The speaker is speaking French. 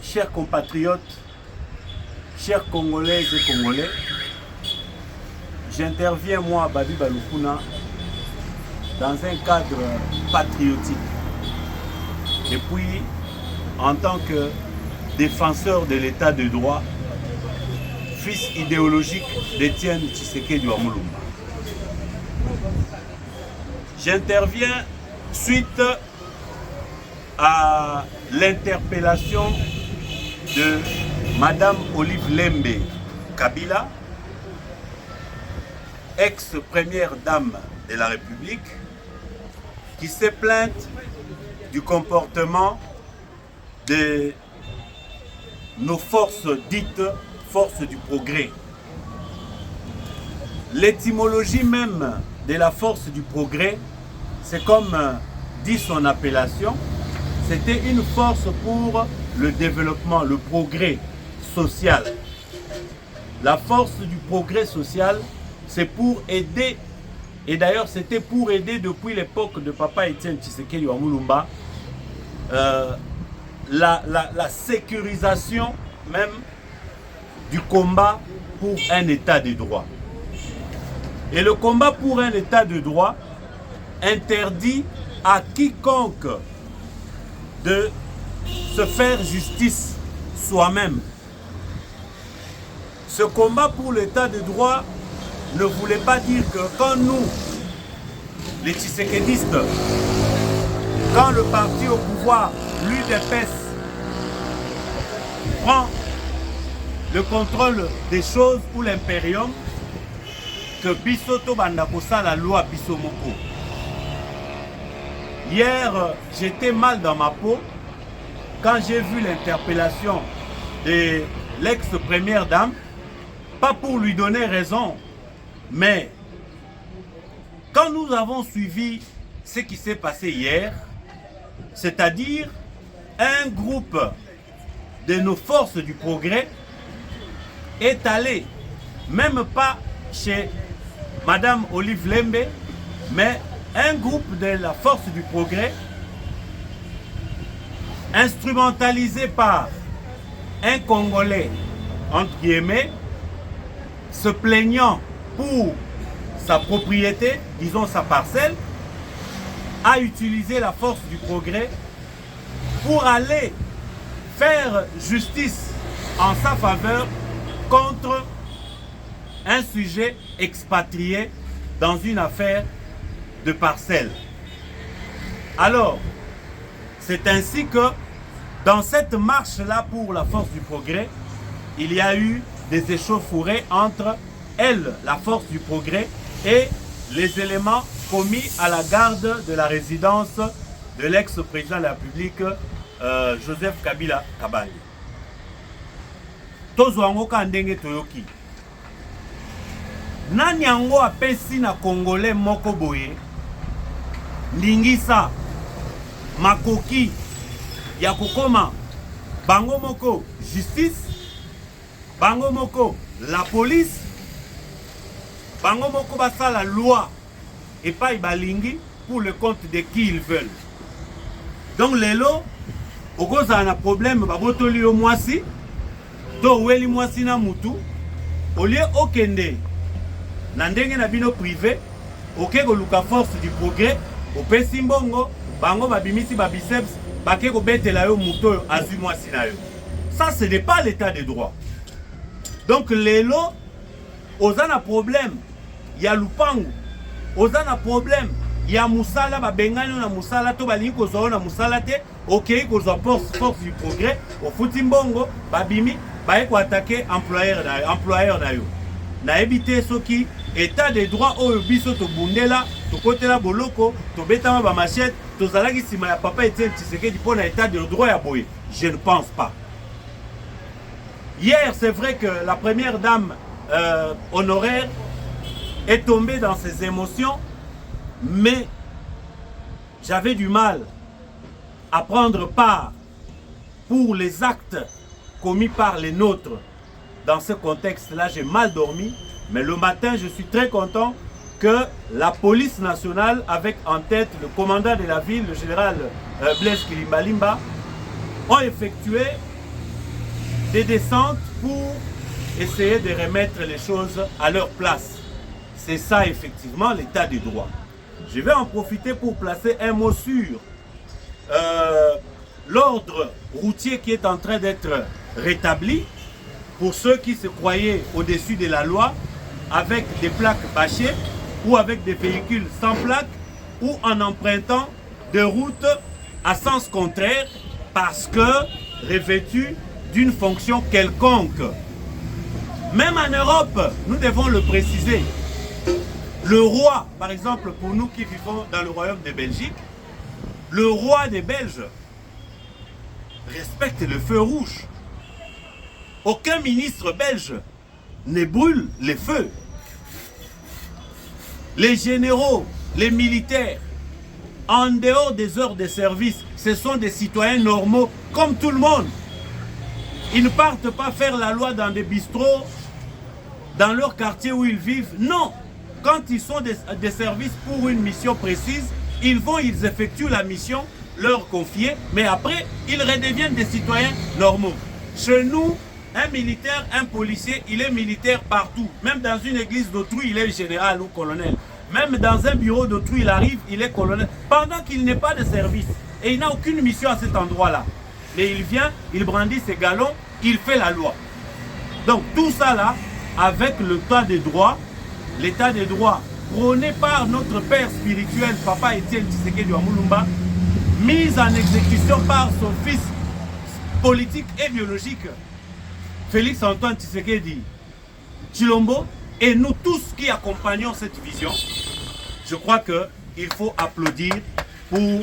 Chers compatriotes, chers Congolaises et Congolais, j'interviens moi, Babi Balukuna, dans un cadre patriotique. Et puis, en tant que défenseur de l'état de droit, fils idéologique d'Étienne Tshisekedi Wamulumba. J'interviens suite à l'interpellation de Madame Olive Lembe Kabila, ex-première dame de la République, qui s'est plainte du comportement de nos forces dites forces du progrès. L'étymologie même de la force du progrès, c'est comme dit son appellation, c'était une force pour le développement, le progrès social. La force du progrès social, c'est pour aider, et d'ailleurs c'était pour aider depuis l'époque de Papa Étienne Tshisekedi Wamulumba, la sécurisation même du combat pour un état de droit. Et le combat pour un état de droit interdit à quiconque de se faire justice soi-même. Ce combat pour l'état de droit ne voulait pas dire que quand nous, les Tshisekedistes, quand le parti au pouvoir, l'UDPS, prend le contrôle des choses pour l'impérium, que Bisoto Bandakosa la loi Bisomoko. Hier, j'étais mal dans ma peau quand j'ai vu l'interpellation de l'ex-première dame, pas pour lui donner raison, mais quand nous avons suivi ce qui s'est passé hier, c'est-à-dire un groupe de nos forces du progrès est allé, même pas chez Madame Olive Lembe, mais un groupe de la force du progrès, instrumentalisé par un Congolais, entre guillemets, se plaignant pour sa propriété, disons sa parcelle, a utilisé la force du progrès pour aller faire justice en sa faveur contre un sujet expatrié dans une affaire de parcelle. Alors, c'est ainsi que dans cette marche-là pour la force du progrès, il y a eu des échauffourées entre elle, la force du progrès, et les éléments commis à la garde de la résidence de l'ex-président de la République, Joseph Kabila Kabange. Tozwango kandenge toyoki. Nani yango apesi na Congolais moko boye lingisa makoki ya kokoma bango moko justice, bango moko la police, bango moko basala loi et pas balingi pour le compte de qui ils veulent. Donc lelo okoza na problème babotoli yo mwasi to weli mwasi na mutu olie okende na ndenge na bino privé oke koluka force du progrès opesi mbongo bango babimisi ba biceps bake ko betela yo mutu oyo azwi mwasi na yo. Ça ce n'est pas l'état de droit. Donc lelo ozana problème ya lupangu, ozana problème ya musala babengani na musala to balingi kozwa na musala te, okei kozwa force du progrès ofuti mbongo babimi baye ko attaquer employeur na yo. Na éviter soki état de droit oyo biso to bundela to kotela boloko to betama ba machette to zalaki sima ya Papa Étienne Tshisekedi pour na état de droit ya boye. Je ne pense pas. Hier, c'est vrai que la première dame honoraire est tombée dans ses émotions, mais j'avais du mal à prendre part pour les actes commis par les nôtres. Dans ce contexte-là, j'ai mal dormi, mais le matin, je suis très content que la police nationale, avec en tête le commandant de la ville, le général Blaise Kilimbalimba, ont effectué des descentes pour essayer de remettre les choses à leur place. C'est ça effectivement l'état du droit. Je vais en profiter pour placer un mot sur l'ordre routier qui est en train d'être rétabli pour ceux qui se croyaient au-dessus de la loi avec des plaques bâchées ou avec des véhicules sans plaques ou en empruntant des routes à sens contraire parce que revêtues d'une fonction quelconque. Même en Europe, nous devons le préciser. Le roi, par exemple, pour nous qui vivons dans le royaume de Belgique, le roi des Belges respecte le feu rouge. Aucun ministre belge ne brûle les feux. Les généraux, les militaires, en dehors des heures de service, ce sont des citoyens normaux comme tout le monde. Ils ne partent pas faire la loi dans des bistrots, dans leur quartier où ils vivent. Non, quand ils sont des services pour une mission précise, ils effectuent la mission leur confiée, mais après, ils redeviennent des citoyens normaux. Chez nous, un militaire, un policier, il est militaire partout. Même dans une église d'autrui, il est général ou colonel. Même dans un bureau d'autrui, il arrive, il est colonel. Pendant qu'il n'est pas de service. Et il n'a aucune mission à cet endroit-là. Mais il vient, il brandit ses galons, il fait la loi. Donc tout ça là, avec l'état des droits prôné par notre père spirituel, Papa Étienne Tshisekedi wa Mulumba, mis en exécution par son fils politique et biologique, Félix Antoine Tshisekedi Tshilombo, et nous tous qui accompagnons cette vision, je crois qu'il faut applaudir pour